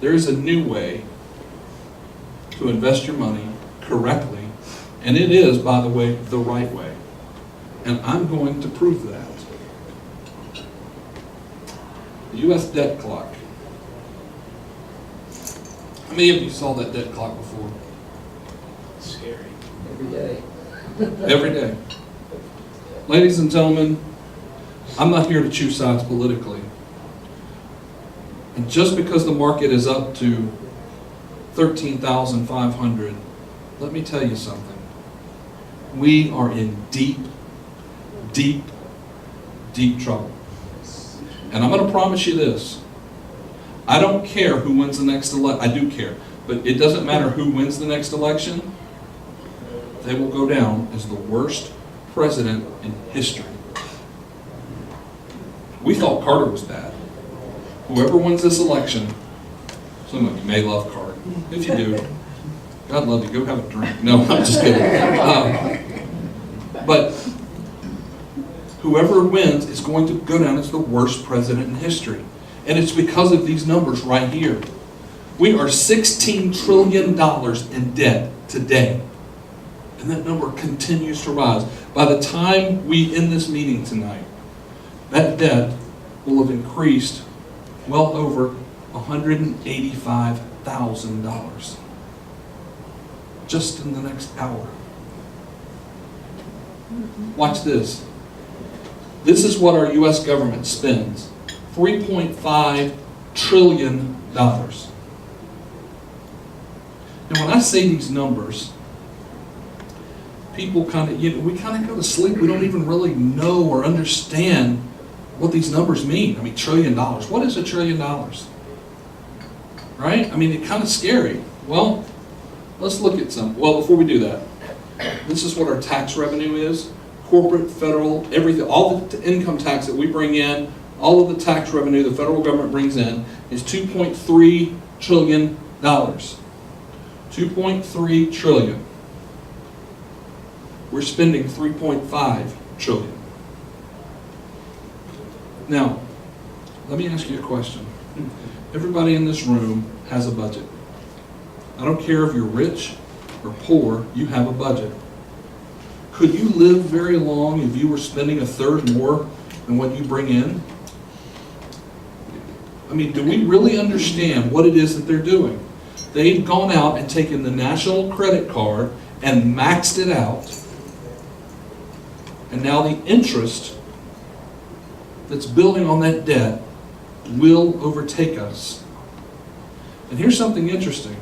There is a new way to invest your money correctly, and it is, by the way, the right way. And I'm going to prove that. The U.S. debt clock. How many of you saw that debt clock before? Scary. Every day. Every day. Ladies and gentlemen, I'm not here to choose sides politically. And just because the market is up to 13,500, let me tell you something. We are in deep, deep, deep trouble. And I'm going to promise you this. I don't care who wins the next election. I do care. But it doesn't matter who wins the next election. They will go down as the worst president in history. We thought Carter was bad. Whoever wins this election, some of you may love Carter. If you do, God love you. Go have a drink. No, I'm just kidding. But whoever wins is going to go down as the worst president in history. And it's because of these numbers right here. We are $16 trillion in debt today. And that number continues to rise. By the time we end this meeting tonight, that debt will have increased well over $185,000 just in the next hour. Watch this. This is what our U.S. government spends. $3.5 trillion. Now when I say these numbers, people we kind of go to sleep. We don't even really know or understand what these numbers mean. I mean, $1 trillion. What is $1 trillion? Right? I mean, it's kind of scary. Well, let's look at some. Well, before we do that, this is what our tax revenue is. Corporate, federal, everything, all the income tax that we bring in, all of the tax revenue the federal government brings in is $2.3 trillion. 2.3 trillion. We're spending 3.5 trillion. Now, let me ask you a question. Everybody in this room has a budget. I don't care if you're rich or poor, you have a budget. Could you live very long if you were spending a third more than what you bring in? I mean, do we really understand what it is that they're doing? They've gone out and taken the national credit card and maxed it out. And now the interest that's building on that debt will overtake us. And here's something interesting.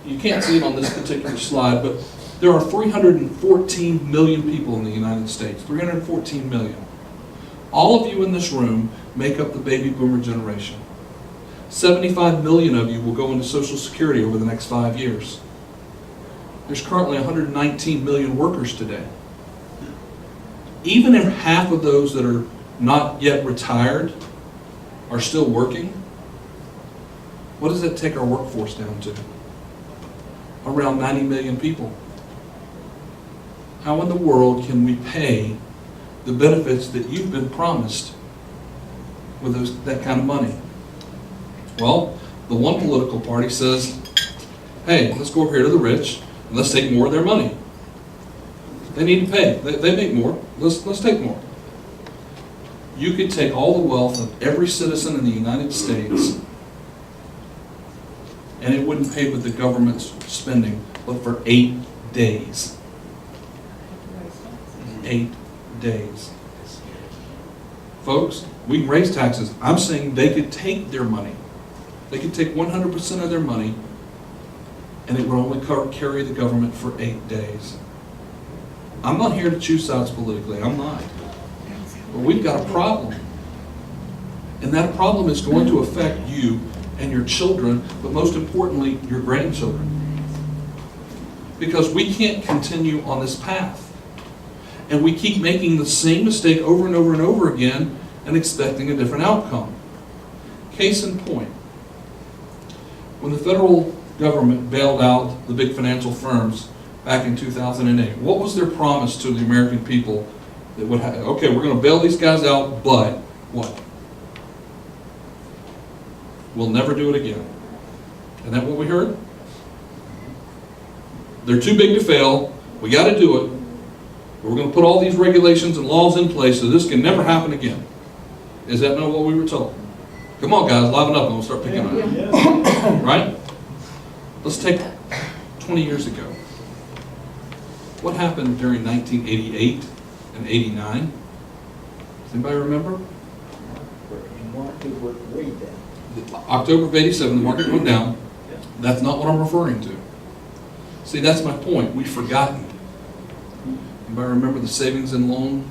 You can't see it on this particular slide, but there are 314 million people in the United States. 314 million. All of you in this room make up the baby boomer generation. 75 million of you will go into Social Security over the next 5 years. There's currently 119 million workers today. Even if half of those that are not yet retired are still working, what does that take our workforce down to? Around 90 million people. How in the world can we pay the benefits that you've been promised with that kind of money? Well, the one political party says, hey, let's go over here to the rich and let's take more of their money. They need to pay. They make more. Let's take more. You could take all the wealth of every citizen in the United States and it wouldn't pay with the government's spending, but for 8 days. 8 days. Folks, we can raise taxes. I'm saying they could take their money. They could take 100% of their money and it would only carry the government for 8 days. I'm not here to choose sides politically. I'm not. But we've got a problem. And that problem is going to affect you and your children, but most importantly, your grandchildren. Because we can't continue on this path. And we keep making the same mistake over and over and over again and expecting a different outcome. Case in point, when the federal government bailed out the big financial firms back in 2008, what was their promise to the American people that would have, okay, we're going to bail these guys out, but what? We'll never do it again. Isn't that what we heard? They're too big to fail. We got to do it. We're going to put all these regulations and laws in place so this can never happen again. Is that not what we were told? Come on, guys, liven up and we'll start picking on it. Yeah. Right? Let's take 20 years ago. What happened during 1988 and 89? Does anybody remember? Market went way down. October of 87, the market went down. That's not what I'm referring to. See, that's my point. We've forgotten. Anybody remember the savings and loan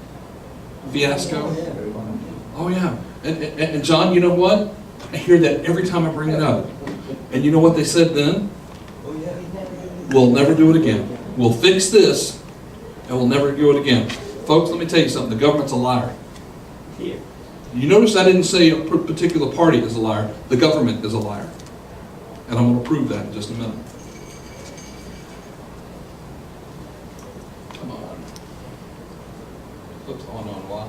fiasco? Oh, yeah. And John, you know what? I hear that every time I bring it up. And you know what they said then? We'll never do it again. We'll fix this, and we'll never do it again. Folks, let me tell you something. The government's a liar. You notice I didn't say a particular party is a liar. The government is a liar. And I'm going to prove that in just a minute. Come on. Looks on why.